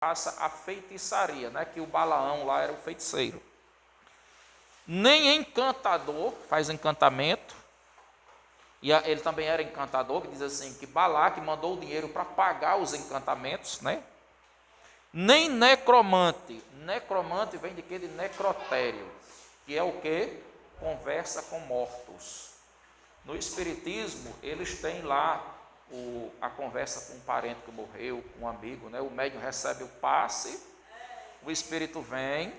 faça a feitiçaria, né? Que o Balaão lá era o feiticeiro. Nem encantador faz encantamento. E ele também era encantador, que diz assim, que Balaque mandou o dinheiro para pagar os encantamentos, né? Nem necromante. Necromante vem de quê? De necrotério, que é o quê? Conversa com mortos. No Espiritismo, eles têm lá a conversa com um parente que morreu, com um amigo, né? O médium recebe o passe, o espírito vem,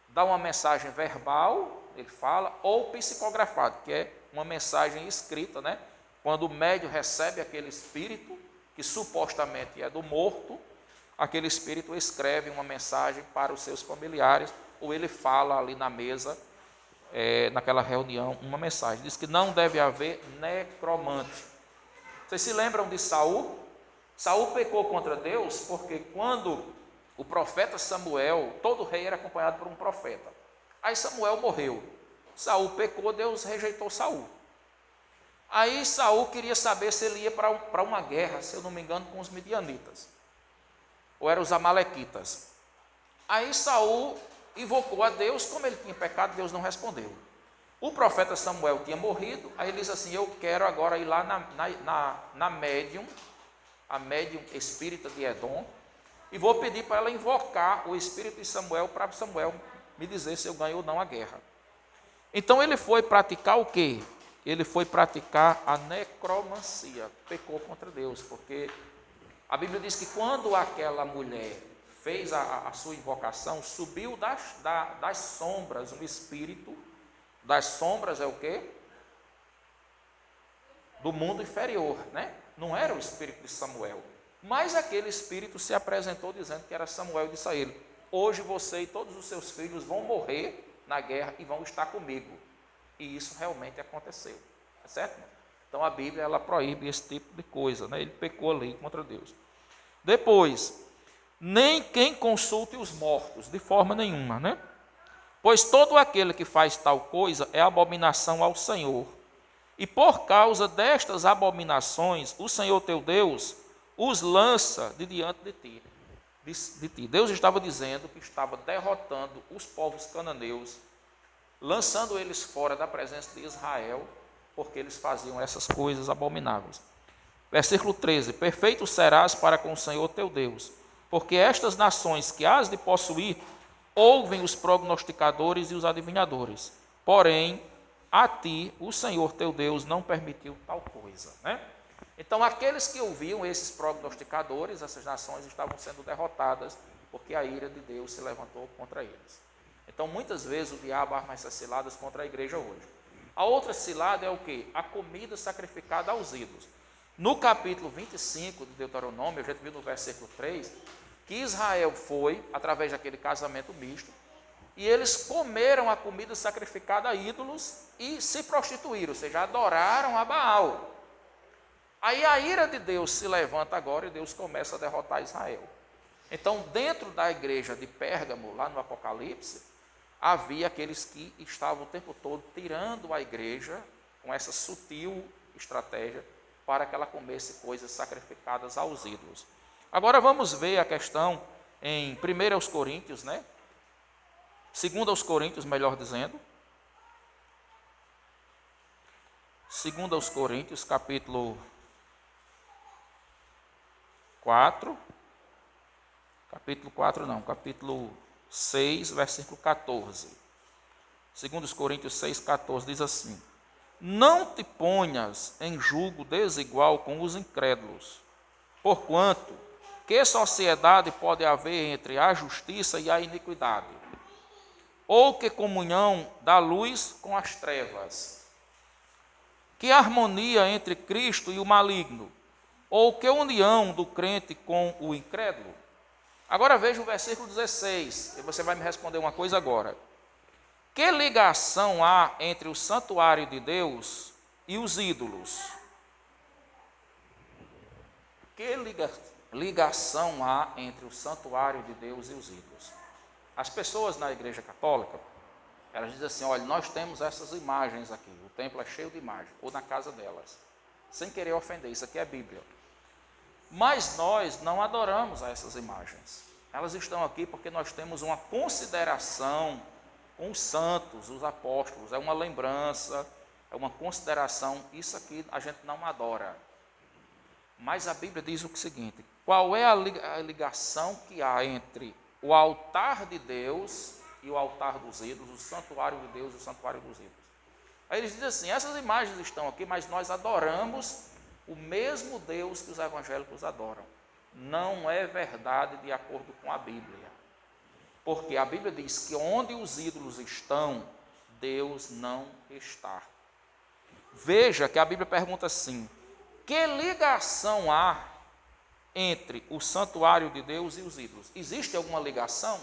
dá uma mensagem verbal, ele fala, ou psicografado, que é uma mensagem escrita, né? Quando o médium recebe aquele espírito, que supostamente é do morto, aquele espírito escreve uma mensagem para os seus familiares, ou ele fala ali na mesa, naquela reunião, uma mensagem. Diz que não deve haver necromante. Vocês se lembram de Saul? Saul pecou contra Deus porque quando o profeta Samuel, todo rei era acompanhado por um profeta. Aí Samuel morreu. Saul pecou, Deus rejeitou Saul. Aí Saul queria saber se ele ia para uma guerra, se eu não me engano, com os midianitas. Ou eram os amalequitas. Aí Saul invocou a Deus, como ele tinha pecado, Deus não respondeu. O profeta Samuel tinha morrido, aí ele disse assim, eu quero agora ir lá na médium, a médium espírita de Edom, e vou pedir para ela invocar o espírito de Samuel, para Samuel me dizer se eu ganho ou não a guerra. Então ele foi praticar o quê? Ele foi praticar a necromancia, pecou contra Deus, porque a Bíblia diz que quando aquela mulher fez a sua invocação, subiu das sombras um espírito, das sombras é o quê? Do mundo inferior, né? Não era o espírito de Samuel, mas aquele espírito se apresentou dizendo que era Samuel, e disse a ele, hoje você e todos os seus filhos vão morrer na guerra e vão estar comigo. E isso realmente aconteceu, é certo? Então a Bíblia ela proíbe esse tipo de coisa, né? Ele pecou ali contra Deus. Depois, nem quem consulte os mortos, de forma nenhuma, né? Pois todo aquele que faz tal coisa é abominação ao Senhor. E por causa destas abominações, o Senhor teu Deus os lança de diante de ti. Deus estava dizendo que estava derrotando os povos cananeus, lançando eles fora da presença de Israel, porque eles faziam essas coisas abomináveis. Versículo 13, perfeito serás para com o Senhor teu Deus, porque estas nações que has de possuir, ouvem os prognosticadores e os adivinhadores, porém, a ti, o Senhor teu Deus, não permitiu tal coisa, né? Então, aqueles que ouviam esses prognosticadores, essas nações estavam sendo derrotadas, porque a ira de Deus se levantou contra eles. Então, muitas vezes o diabo arma essas ciladas contra a igreja hoje. A outra cilada é o quê? A comida sacrificada aos ídolos. No capítulo 25 de Deuteronômio, a gente viu no versículo 3, que Israel foi, através daquele casamento misto, e eles comeram a comida sacrificada a ídolos e se prostituíram, ou seja, adoraram a Baal. Aí a ira de Deus se levanta agora e Deus começa a derrotar Israel. Então, dentro da igreja de Pérgamo, lá no Apocalipse, havia aqueles que estavam o tempo todo tirando a igreja com essa sutil estratégia para que ela comesse coisas sacrificadas aos ídolos. Agora vamos ver a questão em 1 Coríntios, né? 2 Coríntios, melhor dizendo. 2 Coríntios, capítulo 4. Capítulo 6, versículo 14. 2 Coríntios 6, 14 diz assim: não te ponhas em julgo desigual com os incrédulos, porquanto que sociedade pode haver entre a justiça e a iniquidade? Ou que comunhão da luz com as trevas? Que harmonia entre Cristo e o maligno? Ou que união do crente com o incrédulo? Agora veja o versículo 16, e você vai me responder uma coisa agora. Que ligação há entre o santuário de Deus e os ídolos? Que ligação há entre o santuário de Deus e os ídolos? As pessoas na igreja católica, elas dizem assim, olha, nós temos essas imagens aqui, o templo é cheio de imagens, ou na casa delas, sem querer ofender, isso aqui é a Bíblia. Mas nós não adoramos a essas imagens. Elas estão aqui porque nós temos uma consideração com os santos, os apóstolos, é uma lembrança, é uma consideração. Isso aqui a gente não adora. Mas a Bíblia diz o seguinte: qual é a ligação que há entre o altar de Deus e o altar dos ídolos, o santuário de Deus e o santuário dos ídolos? Aí eles dizem assim: essas imagens estão aqui, mas nós adoramos o mesmo Deus que os evangélicos adoram. Não é verdade de acordo com a Bíblia. Porque a Bíblia diz que onde os ídolos estão, Deus não está. Veja que a Bíblia pergunta assim: que ligação há entre o santuário de Deus e os ídolos? Existe alguma ligação?